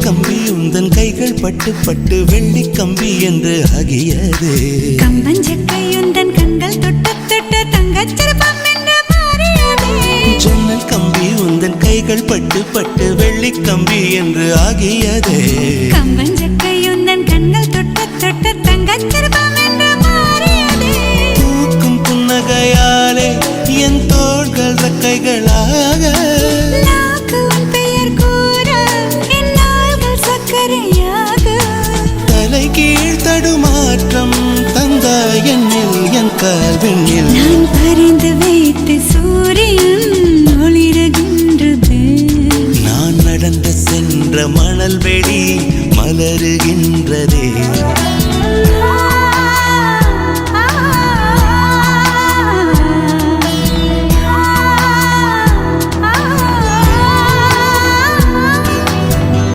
கம்பி உந்தன் கைகள் பட்டு பட்டு வெள்ளி கம்பி என்று ஆகியது. கம்பஞ்சக்கை உந்தன் கண்கள் தொட்டு தொட்டு தங்கச்சிற்பம் என்று மாறியது. ஜன்னல் கம்பி உந்தன் கைகள் பட்டு பட்டு வெள்ளி கம்பி என்று ஆகியது. கம்பஞ்சக்கை உந்தன் கண்கள் தொட்டு தொட்டு தங்கச்சிற்பம் என்று மாறியது. பூக்கும் புன்னகையாலே என் தோள்கள் ரெக்கைகளாக, தலை கீழ் தடுமாற்றம் தந்தாய் என்னில் என் கால்வெண்ணில். நான் பறிந்து வைத்து சூரியன் ஒளிருகின்றது. நான் நடந்து சென்ற மணல் வெளி மலருகின்றதே.